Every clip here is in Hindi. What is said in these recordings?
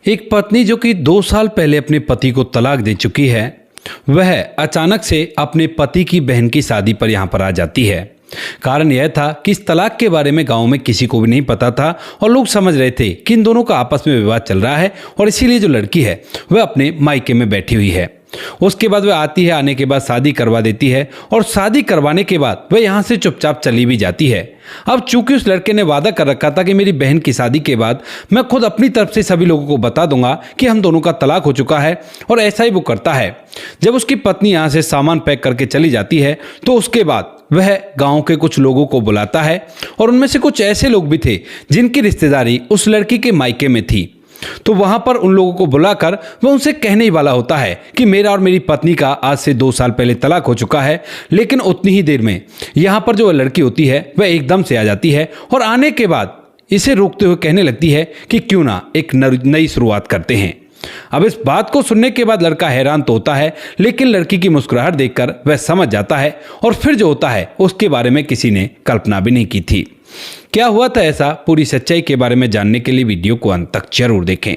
एक पत्नी जो कि 2 साल पहले अपने पति को तलाक दे चुकी है, वह अचानक से अपने पति की बहन की शादी पर यहाँ पर आ जाती है। कारण यह था कि इस तलाक के बारे में गांव में किसी को भी नहीं पता था और लोग समझ रहे थे कि इन दोनों का आपस में विवाद चल रहा है और इसीलिए जो लड़की है वह अपने मायके में बैठी हुई है। उसके बाद वह आती है, आने के बाद शादी करवा देती है और शादी करवाने के बाद वह यहाँ से चुपचाप चली भी जाती है। अब चूंकि उस लड़के ने वादा कर रखा था कि मेरी बहन की शादी के बाद मैं खुद अपनी तरफ से सभी लोगों को बता दूंगा कि हम दोनों का तलाक हो चुका है, और ऐसा ही वो करता है। जब उसकी पत्नी यहाँ से सामान पैक करके चली जाती है तो उसके बाद वह गांव के कुछ लोगों को बुलाता है और उनमें से कुछ ऐसे लोग भी थे जिनकी रिश्तेदारी उस लड़की के मायके में थी। तो वहां पर उन लोगों को बुलाकर वह उनसे कहने ही वाला होता है कि मेरा और मेरी पत्नी का आज से 2 साल पहले तलाक हो चुका है। लेकिन उतनी ही देर में यहां पर जो लड़की होती है वह एकदम से आ जाती है और आने के बाद इसे रोकते हुए कहने लगती है कि क्यों ना एक नई शुरुआत करते हैं। अब इस बात को सुनने के बाद लड़का हैरान तो होता है, लेकिन लड़की की मुस्कुराहट देखकर वह समझ जाता है और फिर जो होता है उसके बारे में किसी ने कल्पना भी नहीं की थी। क्या हुआ था ऐसा, पूरी सच्चाई के बारे में जानने के लिए वीडियो को अंत तक जरूर देखें।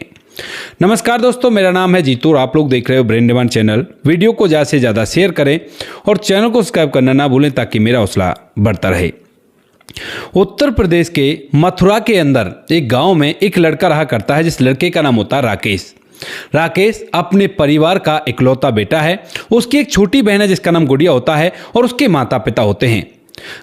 नमस्कार दोस्तों, मेरा नाम है जीतू और आप लोग देख रहे हो ब्रेन डिमांड चैनल। वीडियो को ज़्यादा से ज़्यादा शेयर करें और चैनल को सब्सक्राइब करना ना भूलें ताकि मेरा हौसला बढ़ता रहे। उत्तर प्रदेश के मथुरा के अंदर एक गांव में एक लड़का रहा करता है, जिस लड़के का नाम होता है राकेश। राकेश अपने परिवार का इकलौता बेटा है। उसकी एक छोटी बहन है जिसका नाम गुड़िया होता है और उसके माता पिता होते हैं।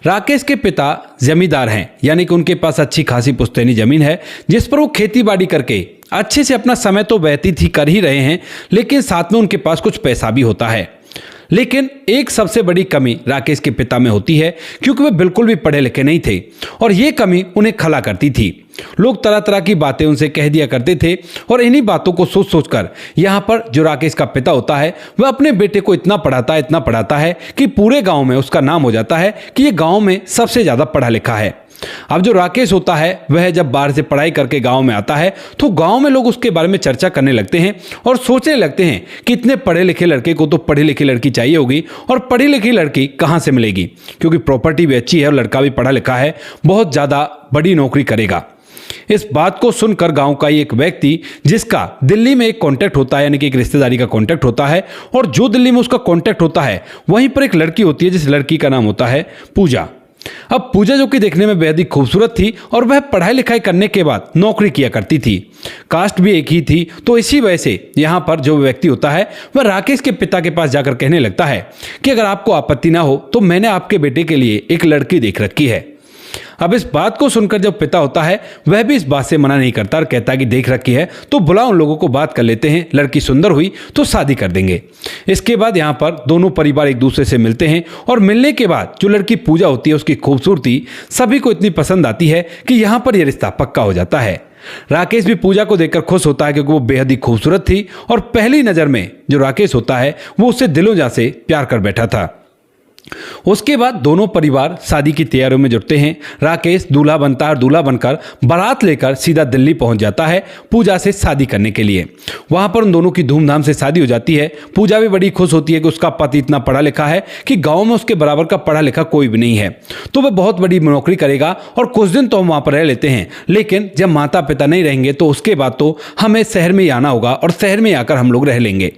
राकेश के पिता जमींदार हैं, यानी कि उनके पास अच्छी खासी पुश्तैनी जमीन है जिस पर वो खेती बाड़ी करके अच्छे से अपना समय तो व्यतीत ही कर ही रहे हैं, लेकिन साथ में उनके पास कुछ पैसा भी होता है। लेकिन एक सबसे बड़ी कमी राकेश के पिता में होती है, क्योंकि वे बिल्कुल भी पढ़े लिखे नहीं थे और ये कमी उन्हें खला करती थी। लोग तरह तरह की बातें उनसे कह दिया करते थे और इन्हीं बातों को सोच सोचकर यहाँ पर जो राकेश का पिता होता है वह अपने बेटे को इतना पढ़ाता है कि पूरे गांव में उसका नाम हो जाता है कि ये गांव में सबसे ज़्यादा पढ़ा लिखा है। अब जो राकेश होता है वह जब बाहर से पढ़ाई करके गांव में आता है तो गांव में लोग उसके बारे में चर्चा करने लगते हैं और सोचने लगते हैं कि इतने पढ़े लिखे लड़के को तो पढ़ी लिखी लड़की चाहिए होगी, और पढ़ी लिखी लड़की कहां से मिलेगी, क्योंकि प्रॉपर्टी भी अच्छी है और लड़का भी पढ़ा लिखा है, बहुत ज़्यादा बड़ी नौकरी करेगा। इस बात को सुनकर गांव का एक व्यक्ति, जिसका दिल्ली में एक कॉन्टैक्ट होता है, यानी कि एक रिश्तेदारी का कॉन्टैक्ट होता है, और जो दिल्ली में उसका कॉन्टैक्ट होता है वहीं पर एक लड़की होती है जिस लड़की का नाम होता है पूजा। अब पूजा जो कि देखने में बेहद ही खूबसूरत थी और वह पढ़ाई लिखाई करने के बाद नौकरी किया करती थी। कास्ट भी एक ही थी, तो इसी वजह से यहाँ पर जो व्यक्ति होता है वह राकेश के पिता के पास जाकर कहने लगता है कि अगर आपको आपत्ति ना हो तो मैंने आपके बेटे के लिए एक लड़की देख रखी है। अब इस बात को सुनकर जब पिता होता है वह भी इस बात से मना नहीं करता और कहता है कि देख रखी है तो बुलाओ, उन लोगों को बात कर लेते हैं, लड़की सुंदर हुई तो शादी कर देंगे। इसके बाद यहाँ पर दोनों परिवार एक दूसरे से मिलते हैं और मिलने के बाद जो लड़की पूजा होती है उसकी खूबसूरती सभी को इतनी पसंद आती है कि यहाँ पर यह रिश्ता पक्का हो जाता है। राकेश भी पूजा को देखकर खुश होता है क्योंकि वो बेहद ही खूबसूरत थी और पहली नज़र में जो राकेश होता है वो उससे दिलों जा से प्यार कर बैठा था। उसके बाद दोनों परिवार शादी की तैयारियों में जुटते हैं। राकेश दूल्हा बनता है और दूल्हा बनकर बारात लेकर सीधा दिल्ली पहुंच जाता है पूजा से शादी करने के लिए। वहां पर उन दोनों की धूमधाम से शादी हो जाती है। पूजा भी बड़ी खुश होती है कि उसका पति इतना पढ़ा लिखा है कि गांव में उसके बराबर का पढ़ा लिखा कोई भी नहीं है, तो वह बहुत बड़ी नौकरी करेगा और कुछ दिन तो हम वहां पर रह लेते हैं, लेकिन जब माता पिता नहीं रहेंगे तो उसके बाद तो हमें शहर में ही आना होगा और शहर में आकर हम लोग रह लेंगे।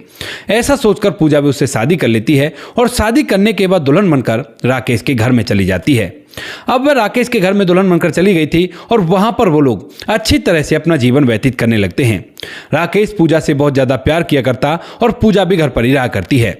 ऐसा सोचकर पूजा भी उससे शादी कर लेती है और शादी करने के बाद दुल्हन बनकर राकेश के घर में चली जाती है। अब वह राकेश के घर में दुल्हन बनकर चली गई थी और वहां पर वो लोग अच्छी तरह से अपना जीवन व्यतीत करने लगते हैं। राकेश पूजा से बहुत ज़्यादा प्यार किया करता और पूजा भी घर पर ही रहा करती है।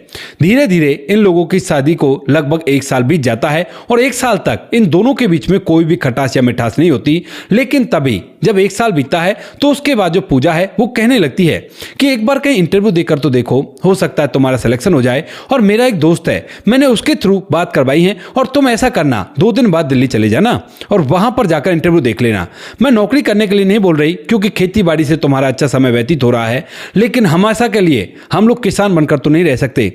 धीरे धीरे इन लोगों की शादी को लगभग 1 साल बीत जाता है और 1 साल तक इन दोनों के बीच में कोई भी खटास या मिठास नहीं होती। लेकिन तभी जब 1 साल बीतता है तो उसके बाद जो पूजा है वो कहने लगती है कि एक बार कहीं इंटरव्यू देकर तो देखो, हो सकता है तुम्हारा सिलेक्शन हो जाए। और मेरा एक दोस्त है, मैंने उसके थ्रू बात करवाई है और तुम ऐसा करना 2 दिन बाद दिल्ली चले जाना और वहां पर जाकर इंटरव्यू देख लेना। मैं नौकरी करने के लिए नहीं बोल रही, क्योंकि खेती बाड़ी से तुम्हारा अच्छा समय व्यतीत हो रहा है, लेकिन हमेशा के लिए हम लोग किसान बनकर तो नहीं रह सकते।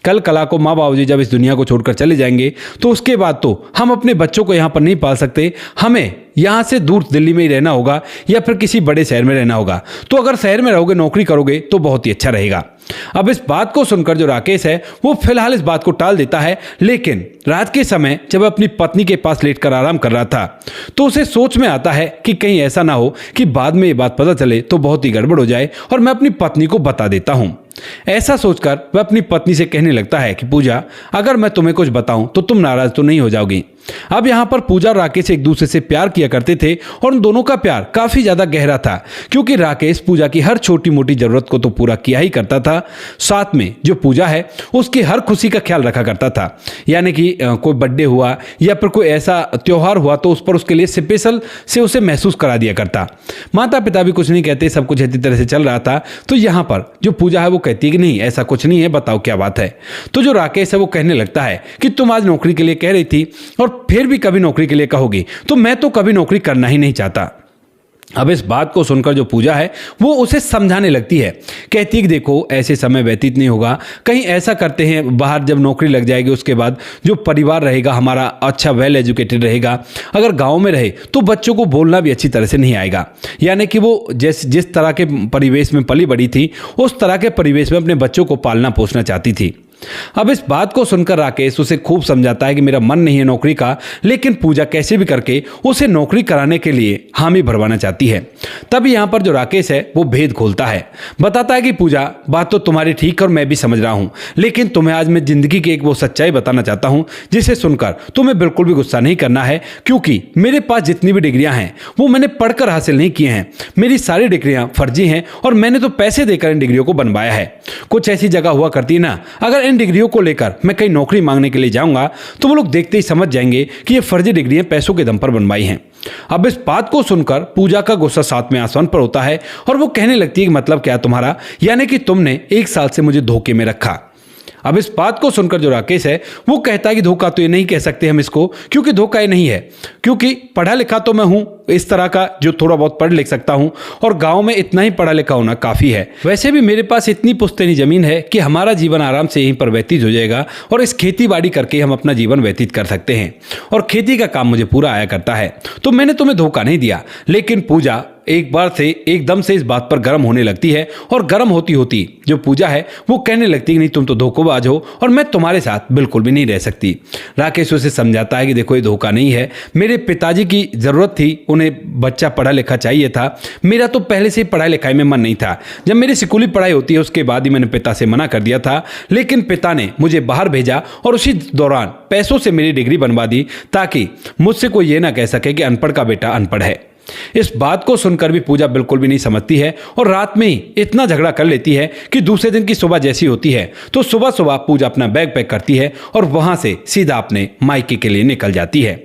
कल कला को माँ बाबूजी जब इस दुनिया को छोड़कर चले जाएंगे तो उसके बाद तो हम अपने बच्चों को यहाँ पर नहीं पाल सकते, हमें यहाँ से दूर दिल्ली में ही रहना होगा या फिर किसी बड़े शहर में रहना होगा। तो अगर शहर में रहोगे, नौकरी करोगे तो बहुत ही अच्छा रहेगा। अब इस बात को सुनकर जो राकेश है वो फिलहाल इस बात को टाल देता है, लेकिन रात के समय जब वह अपनी पत्नी के पास लेटकर आराम कर रहा था तो उसे सोच में आता है कि कहीं ऐसा ना हो कि बाद में ये बात पता चले तो बहुत ही गड़बड़ हो जाए और मैं अपनी पत्नी को बता देता हूं। ऐसा सोचकर वह अपनी पत्नी से कहने लगता है कि पूजा, अगर मैं तुम्हें कुछ बताऊं तो तुम नाराज तो नहीं हो जाओगी। अब यहाँ पर पूजा और राकेश एक दूसरे से प्यार किया करते थे और उन दोनों का प्यार काफी ज्यादा गहरा था, क्योंकि राकेश पूजा की हर छोटी मोटी जरूरत को तो पूरा किया ही करता था, साथ में जो पूजा है उसकी हर खुशी का ख्याल रखा करता था। यानी कि कोई बर्थडे हुआ या फिर कोई ऐसा त्योहार हुआ तो उस पर उसके लिए स्पेशल से उसे महसूस करा दिया करता। माता पिता भी कुछ नहीं कहते, सब कुछ अच्छी तरह से चल रहा था। तो यहाँ पर जो पूजा है वो कहती है कि नहीं, ऐसा कुछ नहीं है, बताओ क्या बात है। तो जो राकेश है वो कहने लगता है कि तुम आज नौकरी के लिए कह रही थी और फिर भी कभी नौकरी के लिए कहोगी, तो मैं तो कभी नौकरी करना ही नहीं चाहता। अब इस बात को सुनकर जो पूजा है वो उसे समझाने लगती है, कहती है कि देखो ऐसे समय व्यतीत नहीं होगा, कहीं ऐसा करते हैं बाहर जब नौकरी लग जाएगी उसके बाद जो परिवार रहेगा हमारा अच्छा वेल एजुकेटेड रहेगा। अगर गांव में रहे तो बच्चों को बोलना भी अच्छी तरह से नहीं आएगा, यानी कि वो जिस तरह के परिवेश में पली बड़ी थी उस तरह के परिवेश में अपने बच्चों को पालना पोसना चाहती थी। अब इस बात को सुनकर राकेश उसे खूब समझाता है कि मेरा मन नहीं है नौकरी का, लेकिन पूजा कैसे भी करके उसे नौकरी कराने के लिए हामी भरवाना चाहती है। तब यहाँ पर जो राकेश है वो भेद खोलता है, बताता है कि पूजा बात तो तुम्हारी ठीक है और मैं भी समझ रहा हूँ, लेकिन तुम्हें आज मैं जिंदगी की एक वो सच्चाई बताना चाहता हूँ जिसे सुनकर तुम्हें बिल्कुल भी गुस्सा नहीं करना है, क्योंकि मेरे पास जितनी भी डिग्रियां हैं वो मैंने पढ़कर हासिल नहीं किए हैं। मेरी सारी डिग्रियां फर्जी हैं और मैंने तो पैसे देकर इन डिग्रियों को बनवाया है। कुछ ऐसी जगह हुआ करती ना, अगर इन डिग्रियों को लेकर मैं कहीं नौकरी मांगने के लिए जाऊंगा तो वो लोग देखते ही समझ जाएंगे कि ये फर्जी डिग्रियां पैसों के दम पर बनवाई हैं। अब इस बात को सुनकर पूजा का गुस्सा साथ में आसमान पर होता है और वो कहने लगती है कि मतलब क्या तुम्हारा, यानी कि तुमने 1 साल से मुझे धोखे में रखा। अब इस बात को सुनकर जो राकेश है वो कहता है कि धोखा तो ये नहीं कह सकते हम इसको, क्योंकि धोखा ये नहीं है, क्योंकि पढ़ा लिखा तो मैं हूं इस तरह का जो थोड़ा बहुत पढ़ लिख सकता हूं और गांव में इतना ही पढ़ा लिखा होना काफी है। वैसे भी मेरे पास इतनी पुश्तैनी जमीन है कि हमारा जीवन आराम से यहीं पर व्यतीत हो जाएगा और इस खेती बाड़ी करके हम अपना जीवन व्यतीत कर सकते हैं और खेती का काम मुझे पूरा आया करता है, तो मैंने तुम्हें धोखा नहीं दिया। लेकिन पूजा एक बार से एकदम से इस बात पर गर्म होने लगती है और गर्म होती होती जो पूजा है वो कहने लगती है कि नहीं, तुम तो धोखेबाज हो और मैं तुम्हारे साथ बिल्कुल भी नहीं रह सकती। राकेश उसे समझाता है कि देखो ये धोखा नहीं है, मेरे पिताजी की जरूरत थी, उन्हें बच्चा पढ़ा लिखा चाहिए था, मेरा तो पहले से ही पढ़ाई लिखाई में मन नहीं था। जब मेरी स्कूली पढ़ाई होती है उसके बाद ही मैंने पिता से मना कर दिया था, लेकिन पिता ने मुझे बाहर भेजा और उसी दौरान पैसों से मेरी डिग्री बनवा दी ताकि मुझसे कोई ये ना कह सके कि अनपढ़ का बेटा अनपढ़ है। इस बात को सुनकर भी पूजा बिल्कुल भी नहीं समझती है और रात में ही इतना झगड़ा कर लेती है कि दूसरे दिन की सुबह जैसी होती है तो सुबह सुबह पूजा अपना बैग पैक करती है और वहां से सीधा अपने मायके के लिए निकल जाती है।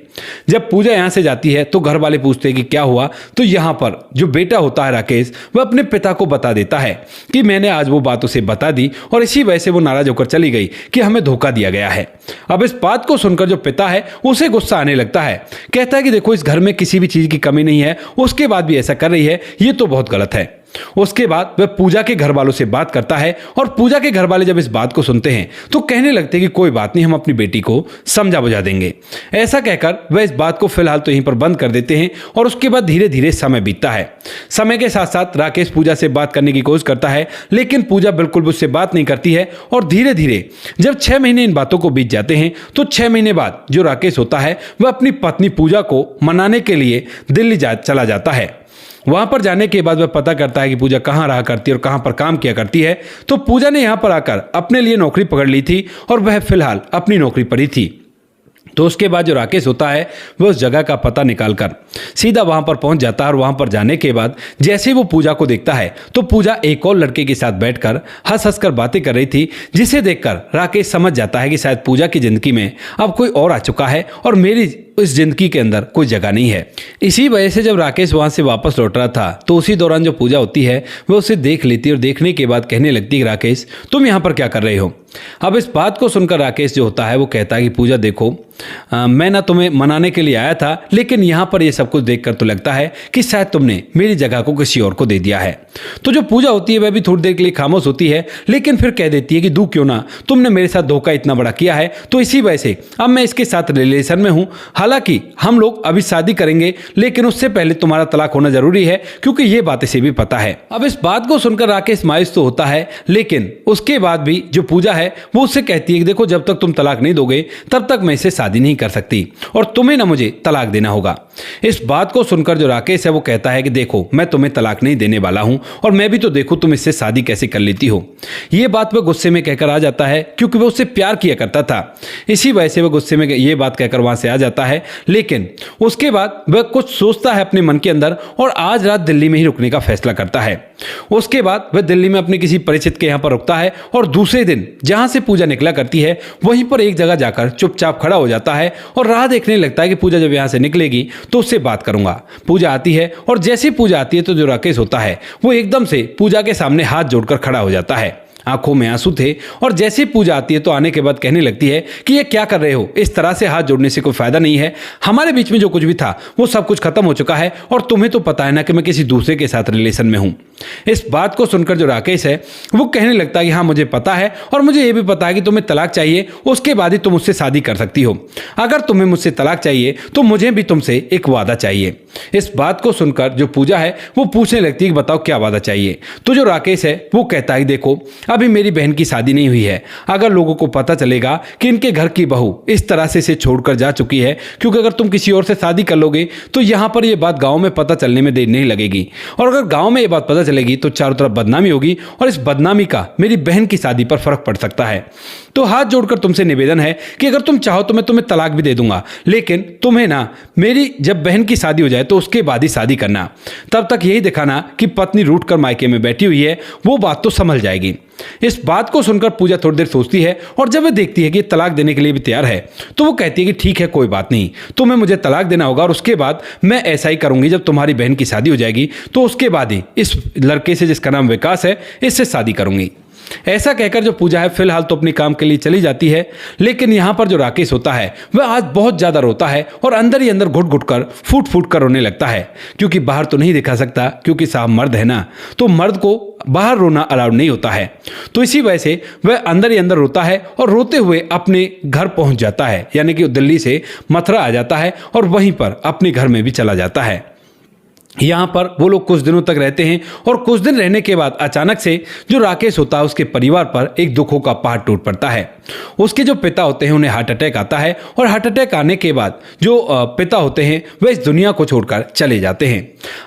जब पूजा यहां से जाती है तो घर वाले पूछते हैं कि क्या हुआ, तो यहां पर जो बेटा होता है राकेश वह अपने पिता को बता देता है कि मैंने आज वो बात उसे बता दी और इसी वजह से वो नाराज होकर चली गई कि हमें धोखा दिया गया है। अब इस बात को सुनकर जो पिता है उसे गुस्सा आने लगता है, कहता है कि देखो इस घर में किसी भी चीज की कमी नहीं है, उसके बाद भी ऐसा कर रही है, ये तो बहुत गलत है। उसके बाद वह पूजा के घर वालों से बात करता है और पूजा के घर वाले जब इस बात को सुनते हैं तो कहने लगते हैं कि कोई बात नहीं, हम अपनी बेटी को समझा बुझा देंगे। ऐसा कहकर वह इस बात को फिलहाल तो यहीं पर बंद कर देते हैं और उसके बाद धीरे धीरे समय बीतता है। समय के साथ साथ राकेश पूजा से बात करने की कोशिश करता है, लेकिन पूजा बिल्कुल भी उससे बात नहीं करती है और धीरे धीरे जब 6 महीने इन बातों को बीत जाते हैं तो 6 महीने बाद जो राकेश होता है वह अपनी पत्नी पूजा को मनाने के लिए दिल्ली चला जाता है। वहां पर जाने के बाद वह पता करता है कि पूजा कहाँ रहा करती है और कहां पर काम किया करती है। तो पूजा ने यहां पर आकर अपने लिए नौकरी पकड़ ली थी और वह फिलहाल अपनी नौकरी पर ही थी। तो उसके बाद जो राकेश होता है वह उस जगह का पता निकालकर सीधा वहां पर पहुंच जाता है और वहां पर जाने के बाद जैसे वो पूजा को देखता है तो पूजा एक और लड़के के साथ बैठकर हंस हंस कर बातें कर रही थी, जिसे देखकर राकेश समझ जाता है कि शायद पूजा की जिंदगी में अब कोई और आ चुका है और मेरी इस जिंदगी के अंदर कोई जगह नहीं है। इसी वजह से जब राकेश वहां से वापस लौट रहा था तो उसी दौरान जो पूजा होती है वह उसे देख लेती है और देखने के बाद कहने लगती है राकेश तुम यहाँ पर क्या कर रहे हो। अब इस बात को सुनकर राकेश जो होता है वो कहता है कि पूजा देखो मैं ना तुम्हें मनाने के लिए आया था, लेकिन यहाँ पर ये सब कुछ देखकर तो लगता है कि शायद तुमने मेरी जगह को किसी और को दे दिया है। तो जो पूजा होती है वह भी थोड़ी देर के लिए खामोश होती है, लेकिन फिर कह देती है कि दूं क्यों ना, तुमने मेरे साथ धोखा इतना बड़ा किया है तो इसी वजह से अब मैं इसके साथ रिलेशन में हूँ। हालांकि हम लोग अभी शादी करेंगे, लेकिन उससे पहले तुम्हारा तलाक होना जरूरी है, क्योंकि ये बात इसे भी पता है। अब इस बात को सुनकर राकेश मायूस तो होता है, लेकिन उसके बाद भी जो पूजा है वो उससे कहती है कि देखो, जब तक तुम तलाक नहीं दोगे तब तक मैं इससे शादी नहीं कर सकती और तुम्हें ना मुझे तलाक देना होगा। इस बात को सुनकर जो राकेश है वो कहता है कि देखो, मैं तुम्हें तलाक नहीं देने वाला हूं और मैं भी तो देखो तुम इससे शादी कैसे कर लेती हो। ये बात वह गुस्से में कहकर आ जाता है, क्योंकि वह उससे प्यार किया करता था। इसी वजह से वह गुस्से में ये बात कहकर वहां से आ जाता है। लेकिन उसके बाद वह कुछ सोचता है अपने मन के अंदर और आज रात दिल्ली में ही रुकने का फैसला करता है। उसके बाद वह दिल्ली में अपने किसी परिचित के यहाँ पर रुकता है और दूसरे दिन जहां से पूजा निकला करती है वहीं पर एक जगह जाकर चुपचाप खड़ा हो जाता है और राह देखने लगता है कि पूजा जब यहाँ से निकलेगी तो उससे बात करूंगा। पूजा आती है और जैसे पूजा आती है तो जो राकेश होता है वो एकदम से पूजा के सामने हाथ जोड़कर खड़ा हो जाता है। आंखों में आंसू थे और जैसे पूजा आती है तो आने के बाद कहने लगती है कि ये क्या कर रहे हो, इस तरह से हाथ जोड़ने से कोई फायदा नहीं है, हमारे बीच में जो कुछ भी था वो सब कुछ खत्म हो चुका है और तुम्हें तो पता है ना कि मैं किसी दूसरे के साथ रिलेशन में हूं। इस बात को सुनकर जो राकेश है वो कहने लगता है कि हाँ, मुझे पता है और मुझे ये भी पता है कि तुम्हें तलाक चाहिए, उसके बाद ही तुम मुझसे शादी कर सकती हो। अगर तुम्हें मुझसे तलाक चाहिए तो मुझे भी तुमसे एक वादा चाहिए। इस बात को सुनकर जो पूजा है वो पूछने लगती है कि बताओ क्या वादा चाहिए। तो जो राकेश है वो कहता है देखो, अभी मेरी बहन की शादी नहीं हुई है, अगर लोगों को पता चलेगा कि इनके घर की बहू इस तरह से इसे छोड़कर जा चुकी है, क्योंकि अगर तुम किसी और से शादी कर लोगे तो यहां पर यह बात गांव में पता चलने में देर नहीं लगेगी और अगर गांव में यह बात पता चलेगी तो चारों तरफ बदनामी होगी और इस बदनामी का मेरी बहन की शादी पर फर्क पड़ सकता है। तो हाथ जोड़कर तुमसे निवेदन है कि अगर तुम चाहो तो मैं तुम्हें तलाक भी दे दूंगा, लेकिन तुम्हें ना मेरी जब बहन की शादी हो जाए तो उसके बाद ही शादी करना। तब तक यही दिखाना कि पत्नी रूठ कर मायके में बैठी हुई है, वो बात तो संभल जाएगी। इस बात को सुनकर पूजा थोड़ी देर सोचती है और जब वह देखती है कि तलाक देने के लिए भी तैयार है तो वो कहती है कि ठीक है, कोई बात नहीं, तुम्हें मुझे तलाक देना होगा और उसके बाद मैं ऐसा ही करूंगी, जब तुम्हारी बहन की शादी हो जाएगी तो उसके बाद ही इस लड़के से जिसका नाम विकास है इससे शादी करूंगी। ऐसा कहकर जो पूजा है फिलहाल तो अपने काम के लिए चली जाती है, लेकिन यहाँ पर जो राकेश होता है वह आज बहुत ज़्यादा रोता है और अंदर ही अंदर घुट घुट कर फूट फूट कर रोने लगता है, क्योंकि बाहर तो नहीं दिखा सकता, क्योंकि साहब मर्द है ना, तो मर्द को बाहर रोना अलाउड नहीं होता है। तो इसी वजह से वह अंदर ही अंदर रोता है और रोते हुए अपने घर पहुंच जाता है, यानी कि दिल्ली से मथुरा आ जाता है और वहीं पर अपने घर में भी चला जाता है। यहाँ पर वो लोग कुछ दिनों तक रहते हैं और कुछ दिन रहने के बाद अचानक से जो राकेश होता है उसके परिवार पर एक दुखों का पहाड़ टूट पड़ता है। उसके जो पिता होते हैं उन्हें हार्ट अटैक आता है और हार्ट अटैक आने के बाद जो पिता होते हैं वह इस दुनिया को छोड़कर चले जाते हैं।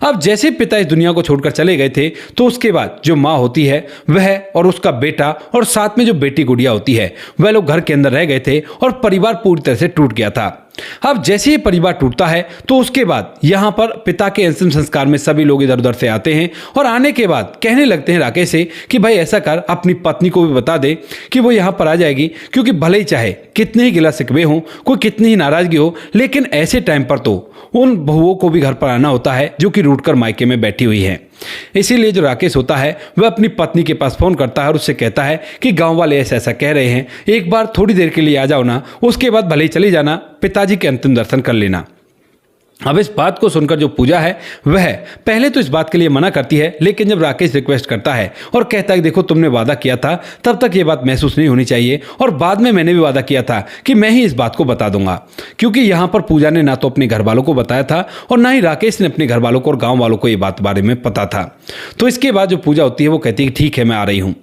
अब जैसे पिता इस दुनिया को छोड़कर चले गए थे तो उसके बाद जो माँ होती है वह और उसका बेटा और साथ में जो बेटी गुड़िया होती है वह लोग घर के अंदर रह गए थे और परिवार पूरी तरह से टूट गया था। अब जैसे ही परिवार टूटता है तो उसके बाद यहाँ पर पिता के अंतिम संस्कार में सभी लोग इधर उधर से आते हैं और आने के बाद कहने लगते हैं राकेश से कि भाई ऐसा कर, अपनी पत्नी को भी बता दे कि वो यहाँ पर आ जाएगी, क्योंकि भले ही चाहे कितने ही गिला शिकवे हों, कोई कितनी ही नाराजगी हो, लेकिन ऐसे टाइम पर तो उन बहुओं को भी घर पर आना होता है जो कि रूठ कर मायके में बैठी हुई है। इसीलिए जो राकेश होता है वह अपनी पत्नी के पास फोन करता है और उससे कहता है कि गांव वाले ऐसा ऐसा कह रहे हैं, एक बार थोड़ी देर के लिए आ जाओ ना, उसके बाद भले ही चली जाना, पिताजी के अंतिम दर्शन कर लेना। अब इस बात को सुनकर जो पूजा है वह पहले तो इस बात के लिए मना करती है, लेकिन जब राकेश रिक्वेस्ट करता है और कहता है कि देखो तुमने वादा किया था तब तक ये बात महसूस नहीं होनी चाहिए और बाद में मैंने भी वादा किया था कि मैं ही इस बात को बता दूंगा, क्योंकि यहाँ पर पूजा ने ना तो अपने घर वालों को बताया था और ना ही राकेश ने अपने घर वालों को और गाँव वालों को ये बात बारे में पता था। तो इसके बाद जो पूजा होती है वो कहती है ठीक है, मैं आ रही हूँ।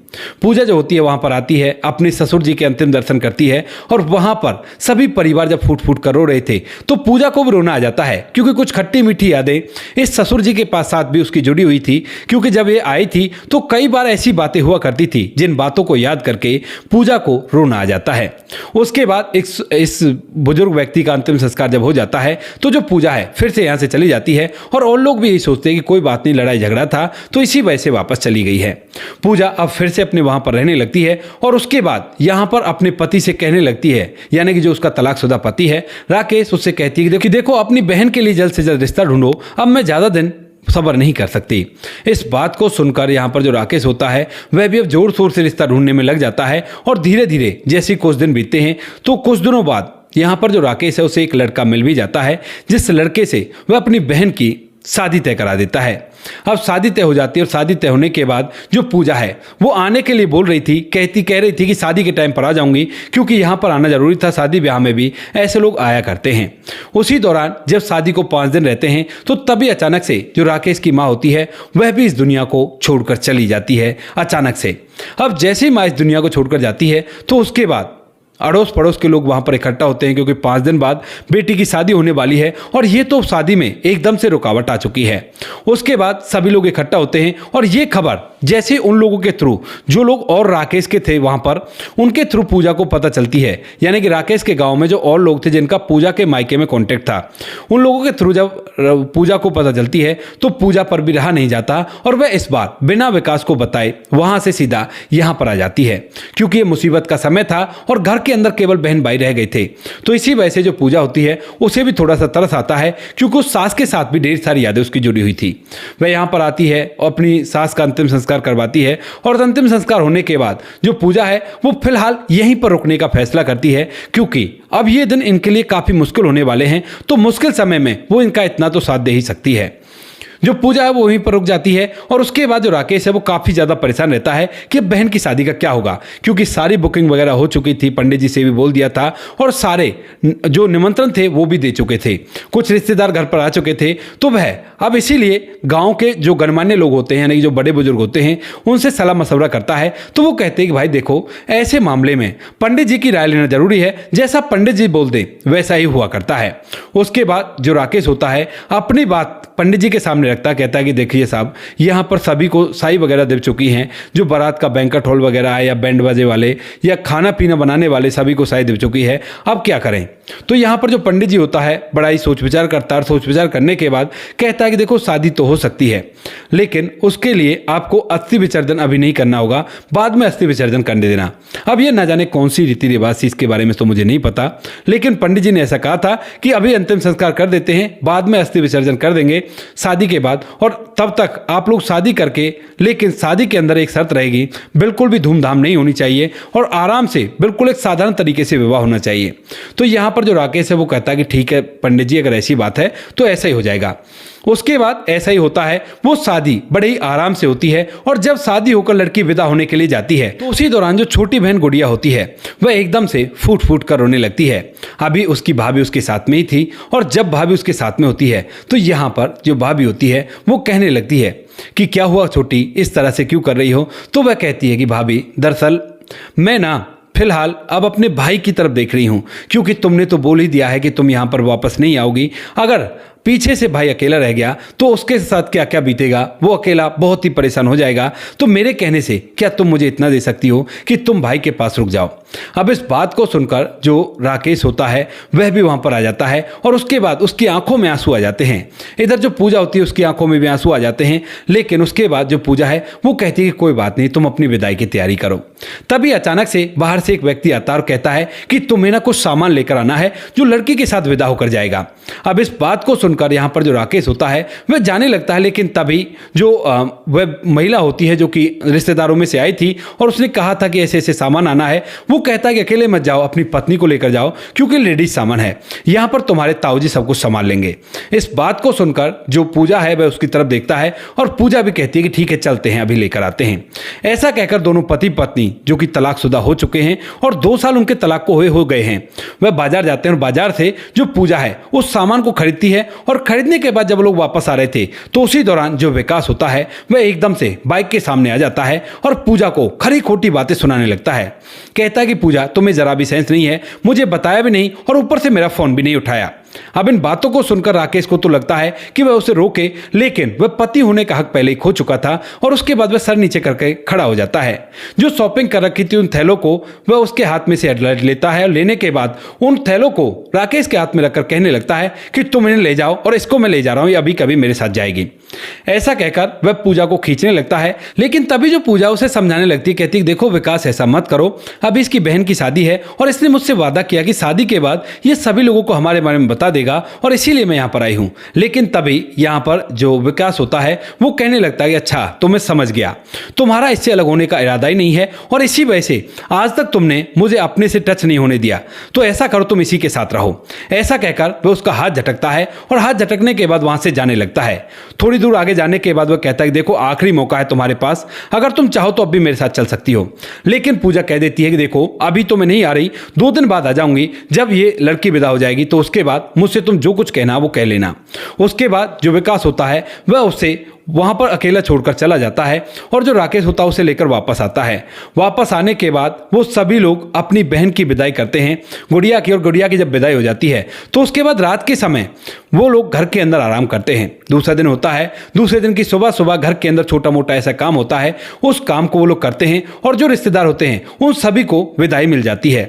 पूजा जो होती है वहां पर आती है, अपने ससुर जी के अंतिम दर्शन करती है और वहां पर सभी परिवार जब फूट फूट कर रो रहे थे तो पूजा को भी रोना आ जाता है, क्योंकि कुछ खट्टी मीठी यादें इस ससुर जी के पास साथ भी उसकी जुड़ी हुई थी। क्योंकि जब ये आई थी तो कई बार ऐसी बातें हुआ करती थी जिन बातों को याद करके पूजा को रोना आ जाता है। उसके बाद इस बुजुर्ग व्यक्ति का अंतिम संस्कार जब हो जाता है तो जो पूजा है फिर से यहाँ से चली जाती है और लोग भी यही सोचते हैं कि कोई बात नहीं, लड़ाई झगड़ा था तो इसी वजह से वापस चली गई है। पूजा अब फिर से अपने वहां पर रहने लगती है और उसके बाद यहां पर अपने पति से कहने लगती है, यानी कि जो उसका तलाकशुदा पति है राकेश, उससे कहती है कि देखो अपनी बहन के लिए जल्द से जल्द रिश्ता ढूंढो, अब मैं ज्यादा दिन सब्र नहीं कर सकती। इस बात को सुनकर यहाँ पर जो राकेश होता है वह भी अब जोर शोर से रिश्ता ढूंढने में लग जाता है और धीरे धीरे जैसे कुछ दिन बीतते हैं तो कुछ दिनों बाद यहाँ पर जो राकेश है उसे एक लड़का मिल भी जाता है, जिस लड़के से वह अपनी बहन की शादी तय करा देता है। अब शादी तय हो जाती है और शादी तय होने के बाद जो पूजा है वो आने के लिए बोल रही थी, कह रही थी कि शादी के टाइम पर आ जाऊंगी, क्योंकि यहाँ पर आना जरूरी था। शादी ब्याह में भी ऐसे लोग आया करते हैं। उसी दौरान जब शादी को 5 दिन रहते हैं तो तभी अचानक से जो राकेश की माँ होती है वह भी इस दुनिया को छोड़कर चली जाती है अचानक से। अब जैसे ही माँ इस दुनिया को छोड़कर जाती है तो उसके बाद अड़ोस पड़ोस के लोग वहां पर इकट्ठा होते हैं, क्योंकि 5 दिन बाद बेटी की शादी होने वाली है और ये तो शादी में एकदम से रुकावट आ चुकी है। उसके बाद सभी लोग इकट्ठा होते हैं और ये खबर जैसे उन लोगों के थ्रू, जो लोग और राकेश के थे वहां पर, उनके थ्रू पूजा को पता चलती है। यानी कि राकेश के गांव में जो और लोग थे जिनका पूजा के मायके में कॉन्टेक्ट था, उन लोगों के थ्रू जब पूजा को पता चलती है तो पूजा पर भी रहा नहीं जाता और वह इस बार बिना विकास को बताए वहां से सीधा यहां पर आ जाती है, क्योंकि ये मुसीबत का समय था और घर के अंदर केवल बहन भाई रह गए थे। तो इसी वजह से जो पूजा होती है उसे भी थोड़ा सा तरस आता है, क्योंकि उस सास के साथ भी ढेर सारी यादें उसकी जुड़ी हुई थी। वह यहां पर आती है और अपनी सास का अंतिम संस्कार करवाती है और अंतिम संस्कार होने के बाद जो पूजा है वो फिलहाल यहीं पर रुकने का फैसला करती है, क्योंकि अब ये दिन इनके लिए काफी मुश्किल होने वाले हैं। तो मुश्किल समय में वो इनका इतना तो साथ दे ही सकती है। जो पूजा है वो वहीं पर रुक जाती है और उसके बाद जो राकेश है वो काफ़ी ज़्यादा परेशान रहता है कि बहन की शादी का क्या होगा, क्योंकि सारी बुकिंग वगैरह हो चुकी थी, पंडित जी से भी बोल दिया था और सारे जो निमंत्रण थे वो भी दे चुके थे, कुछ रिश्तेदार घर पर आ चुके थे। तो वह अब इसीलिए गांव के जो गणमान्य लोग होते हैं, यानी कि जो बड़े बुजुर्ग होते हैं, उनसे सलाह मशवरा करता है। तो वो कहते हैं कि भाई देखो, ऐसे मामले में पंडित जी की राय लेना जरूरी है, जैसा पंडित जी बोल दे वैसा ही हुआ करता है। उसके बाद जो राकेश होता है अपनी बात पंडित जी के सामने रखता, कहता है कि देखिए साहब, यहाँ पर सभी को साई वगैरह दे चुकी हैं, जो बारात का बैंक्वेट हॉल वगैरह है या बैंड बाजे वाले या खाना पीना बनाने वाले सभी को साई दे चुकी है, अब क्या करें। तो यहाँ पर जो पंडित जी होता है बड़ा ही सोच विचार करता है और सोच विचार करने के बाद कहता है कि देखो शादी तो हो सकती है, लेकिन उसके लिए आपको अस्थि विसर्जन अभी नहीं करना होगा, बाद में अस्थि विसर्जन करने देना। अब ये ना जाने कौन सी रीति रिवाज थी, इसके बारे में तो मुझे नहीं पता, लेकिन पंडित जी ने ऐसा कहा था कि अभी अंतिम संस्कार कर देते हैं, बाद में अस्थि विसर्जन कर देंगे शादी के बाद, और तब तक आप लोग शादी करके, लेकिन शादी के अंदर एक शर्त रहेगी, बिल्कुल भी धूमधाम नहीं होनी चाहिए और आराम से बिल्कुल एक साधारण तरीके से विवाह होना चाहिए। तो यहाँ पर जो राकेश है वो कहता है कि ठीक है पंडित जी, अगर ऐसी बात है तो ऐसा ही हो जाएगा। उसके बाद ऐसा ही होता है, वो शादी बड़े ही आराम से होती है और जब शादी होकर लड़की विदा होने के लिए जाती है तो उसी दौरान जो छोटी बहन गुड़िया होती है वह एकदम से फूट फूट कर रोने लगती है। अभी उसकी भाभी उसके साथ में ही थी और जब भाभी उसके साथ में होती है तो यहाँ पर जो भाभी होती है वो कहने लगती है कि क्या हुआ छोटी, इस तरह से क्यों कर रही हो। तो वह कहती है कि भाभी, दरअसल मैं ना फिलहाल अब अपने भाई की तरफ देख रही हूँ, क्योंकि तुमने तो बोल ही दिया है कि तुम यहाँ पर वापस नहीं आओगी। अगर पीछे से भाई अकेला रह गया तो उसके साथ क्या क्या बीतेगा, वो अकेला बहुत ही परेशान हो जाएगा। तो मेरे कहने से क्या तुम मुझे इतना दे सकती हो कि तुम भाई के पास रुक जाओ। अब इस बात को सुनकर जो राकेश होता है वह भी वहां पर आ जाता है और उसके बाद उसकी आंखों में आंसू आ जाते हैं। इधर जो पूजा होती है उसकी आंखों में भी आंसू आ जाते हैं, लेकिन उसके बाद जो पूजा है वो कहती है कि कोई बात नहीं, तुम अपनी विदाई की तैयारी करो। तभी अचानक से बाहर से एक व्यक्ति आता है और कहता है कि तुम्हें ना कुछ सामान लेकर आना है जो लड़की के साथ विदा होकर जाएगा। अब इस बात को सुनकर यहाँ पर जो राकेश होता है वह जाने लगता है, लेकिन तभी जो वह महिला होती है जो कि रिश्तेदारों में से आई थी और उसने कहा था कि ऐसे ऐसे सामान आना है, वो कहता है कि अकेले मत जाओ, अपनी पत्नी को लेकर जाओ, क्योंकि लेडीज सामान है, यहाँ पर तुम्हारे ताऊजी सब कुछ संभाल लेंगे। इस बात को सुनकर जो पूजा है वह उसकी तरफ देखता है और पूजा भी कहती है कि ठीक है चलते हैं, अभी लेकर आते हैं। ऐसा कहकर दोनों पति पत्नी जो कि तलाकशुदा हो चुके हैं और 2 साल उनके तलाक को हो गए हैं, वह बाजार जाते हैं और बाजार से जो पूजा है उस सामान को खरीदती है। और खरीदने के बाद जब लोग वापस आ रहे थे तो उसी दौरान जो विकास होता है वह एकदम से बाइक के सामने आ जाता है और पूजा को खरी खोटी बातें सुनाने लगता है। कहता है कि पूजा, तुम्हें जरा भी सेंस नहीं है, मुझे बताया भी नहीं और ऊपर से मेरा फोन भी नहीं उठाया। अब इन बातों को सुनकर राकेश को तो लगता है कि वह उसे रोके, लेकिन वह पति होने का हक पहले ही खो चुका था और उसके बाद वह सर नीचे करके खड़ा हो जाता है। जो शॉपिंग कर रखी थी उन थैलों को वह उसके हाथ में से लेता है और लेने के बाद उन थैलों को राकेश के हाथ में रखकर कहने लगता है कि तुम इन्हें ले जाओ और इसको मैं ले जा रहा हूं, ये अभी कभी मेरे साथ जाएगी। ऐसा कहकर वह पूजा को खींचने लगता है, लेकिन तभी जो पूजा उसे समझाने लगती है, कहती है देखो विकास, ऐसा मत करो, अभी इसकी बहन की शादी है और इसने मुझसे वादा किया कि शादी के बाद ये सभी लोगों को हमारे बारे में बता देगा और इसीलिए मैं यहाँ पर आई हूँ। लेकिन तभी यहाँ पर जो विकास होता है वो कहने लगता है कि अच्छा, तो मैं समझ गया, तुम्हारा इससे अलग होने का इरादा ही नहीं है और इसी वजह से आज तक तुमने मुझे अपने से टच नहीं होने दिया, तो ऐसा करो तुम इसी के साथ रहो। ऐसा कहकर वह उसका हाथ झटकता है और हाथ झटकने के बाद वहां से जाने लगता है। थोड़ी दूर दूर आगे जाने के बाद वह कहता है कि देखो आखिरी मौका है तुम्हारे पास, अगर तुम चाहो तो अब भी मेरे साथ चल सकती हो। लेकिन पूजा कह देती है कि देखो अभी तो मैं नहीं आ रही, 2 दिन बाद आ जाऊंगी। जब ये लड़की विदा हो जाएगी तो उसके बाद मुझसे तुम जो कुछ कहना वो कह लेना। उसके बाद जो विकास होता है वह उसे वहां पर अकेला छोड़कर चला जाता है और जो राकेश होता है उसे लेकर वापस आता है। वापस आने के बाद वो सभी लोग अपनी बहन की विदाई करते हैं गुड़िया की, और गुड़िया की जब विदाई हो जाती है तो उसके बाद रात के समय वो लोग घर के अंदर आराम करते हैं। दूसरा दिन होता है, दूसरे दिन की सुबह सुबह घर के अंदर छोटा मोटा ऐसा काम होता है, उस काम को वो लोग करते हैं और जो रिश्तेदार होते हैं उन सभी को विदाई मिल जाती है।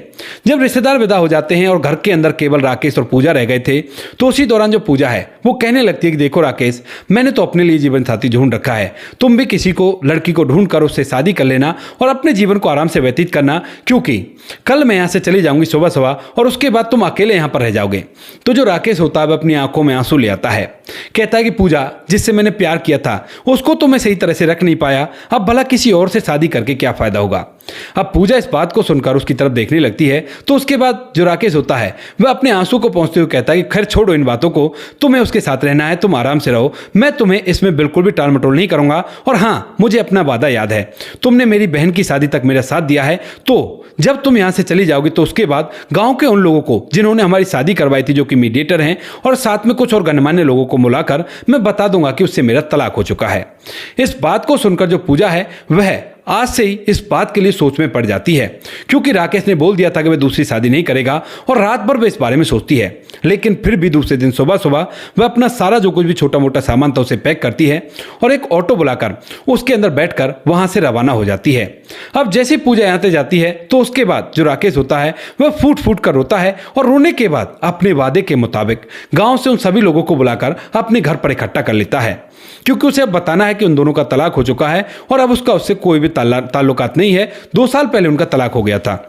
जब रिश्तेदार विदा हो जाते हैं और घर के अंदर केवल राकेश और पूजा रह गए थे तो उसी दौरान जो पूजा है वो कहने लगती है कि देखो राकेश, मैंने तो अपने लिए जीवन साथी ढूंढ रखा है, तुम भी किसी को लड़की को ढूंढ कर उससे शादी कर लेना और अपने जीवन को आराम से व्यतीत करना, क्योंकि कल मैं यहाँ से चली जाऊंगी सुबह सुबह और उसके बाद तुम अकेले यहाँ पर रह जाओगे। तो जो राकेश होता है वह अपनी आंखों में आंसू ले आता है, कहता है कि पूजा जिससे मैंने प्यार किया था उसको तो मैं सही तरह से रख नहीं पाया, अब भला किसी और से शादी करके क्या फायदा होगा। अब पूजा इस बात को सुनकर उसकी तरफ देखने लगती है तो उसके बाद जो राकेश होता है वह अपने आंसू को पहुंचते हुए कहता है कि खैर छोड़ो इन बातों को, तुम्हें उसके साथ रहना है, तुम आराम से रहो, मैं तुम्हें इसमें बिल्कुल भी टाल मटोल नहीं करूंगा। और हाँ, मुझे अपना वादा याद है, तुमने मेरी बहन की शादी तक मेरा साथ दिया है, तो जब तुम यहाँ से चली जाओगी तो उसके बाद गांव के उन लोगों को जिन्होंने हमारी शादी करवाई थी, जो कि मीडिएटर हैं, और साथ में कुछ और गणमान्य लोगों को बुलाकर मैं बता दूंगा कि उससे मेरा तलाक हो चुका है। इस बात को सुनकर जो पूजा है वह आज से ही इस बात के लिए सोच में पड़ जाती है, क्योंकि राकेश ने बोल दिया था कि वह दूसरी शादी नहीं करेगा और रात भर वह इस बारे में सोचती है। लेकिन फिर भी दूसरे दिन सुबह सुबह वह अपना सारा जो कुछ भी छोटा मोटा सामान था उसे पैक करती है और एक ऑटो बुलाकर उसके अंदर बैठकर वहां से रवाना हो जाती है। अब जैसे पूजा यहाँ से जाती है तो उसके बाद जो राकेश होता है वह फूट फूट कर रोता है और रोने के बाद अपने वादे के मुताबिक गांव से उन सभी लोगों को बुलाकर अपने घर पर इकट्ठा कर लेता है, क्योंकि उसे अब बताना है कि उन दोनों का तलाक हो चुका है और अब उसका उससे कोई भी ताल्लुकात नहीं है। 2 साल पहले उनका तलाक हो गया था,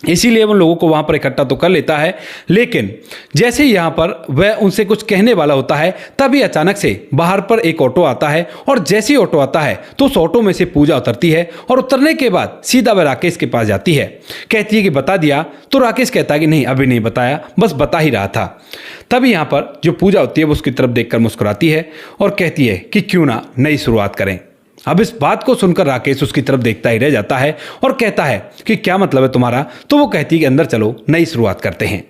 इसीलिए उन लोगों को वहां पर इकट्ठा तो कर लेता है। लेकिन जैसे ही यहां पर वह उनसे कुछ कहने वाला होता है तभी अचानक से बाहर पर एक ऑटो आता है और जैसे ही ऑटो आता है तो उस ऑटो में से पूजा उतरती है और उतरने के बाद सीधा वह राकेश के पास जाती है, कहती है कि बता दिया। तो राकेश कहता है कि नहीं, अभी नहीं बताया, बस बता ही रहा था। तभी यहां पर जो पूजा होती है वो उसकी तरफ देखकर मुस्कुराती है और कहती है कि क्यों ना नई शुरुआत करें। अब इस बात को सुनकर राकेश उसकी तरफ देखता ही रह जाता है और कहता है कि क्या मतलब है तुम्हारा। तो वो कहती है कि अंदर चलो, नई शुरुआत करते हैं।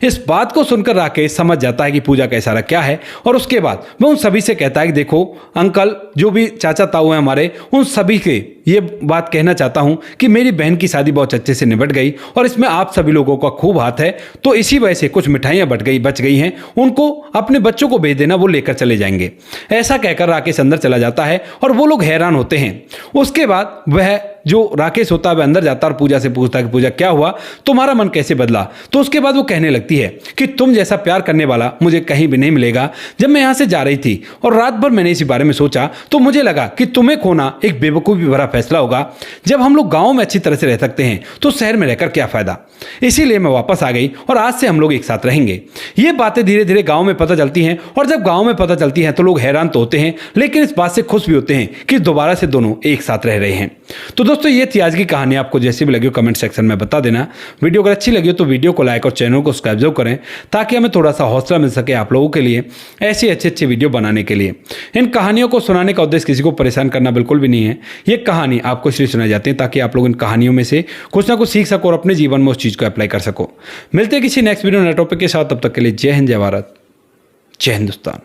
इस बात को सुनकर राकेश समझ जाता है कि पूजा का इशारा क्या है और उसके बाद वह उन सभी से कहता है कि देखो अंकल, जो भी चाचा ताऊ हैं हमारे, उन सभी के ये बात कहना चाहता हूं कि मेरी बहन की शादी बहुत अच्छे से निपट गई और इसमें आप सभी लोगों का खूब हाथ है, तो इसी वजह से कुछ मिठाइयां बच गई हैं, उनको अपने बच्चों को भेज देना, वो लेकर चले जाएंगे। ऐसा कहकर राकेश अंदर चला जाता है और वो लोग हैरान होते हैं। उसके बाद वह जो राकेश होता है वह अंदर जाता है और पूजा से पूछता है कि पूजा क्या हुआ, तुम्हारा मन कैसे बदला। तो उसके बाद वो कहने लगती है कि तुम जैसा प्यार करने वाला मुझे कहीं भी नहीं मिलेगा। जब मैं यहाँ से जा रही थी और रात भर मैंने इसी बारे में सोचा तो मुझे लगा कि तुम्हें खोना एक बेवकूफ़ी भरा फैसला होगा। जब हम लोग गाँव में अच्छी तरह से रह सकते हैं तो शहर में रहकर क्या फ़ायदा, इसीलिए मैं वापस आ गई और आज से हम लोग एक साथ रहेंगे। ये बातें धीरे धीरे गाँव में पता चलती हैं और जब गाँव में पता चलती हैं तो लोग हैरान तो होते हैं, लेकिन इस बात से खुश भी होते हैं कि दोबारा से दोनों एक साथ रह रहे हैं। तो दोस्तों ये थी आज की कहानी। आपको जैसी भी लगी हो कमेंट सेक्शन में बता देना। वीडियो अगर अच्छी लगी हो तो वीडियो को लाइक और चैनल को सब्सक्राइब जरूर करें, ताकि हमें थोड़ा सा हौसला मिल सके आप लोगों के लिए ऐसी अच्छे वीडियो बनाने के लिए। इन कहानियों को सुनाने का उद्देश्य किसी को परेशान करना बिल्कुल भी नहीं है। ये कहानी आपको इसलिए सुनाई जाती है ताकि आप लोग इन कहानियों में से कुछ ना कुछ सीख सको और अपने जीवन में उस चीज़ को अप्लाई कर सको। मिलते हैं किसी नेक्स्ट वीडियो नए टॉपिक के साथ, तब तक के लिए जय हिंद, जय भारत, जय हिंदुस्तान।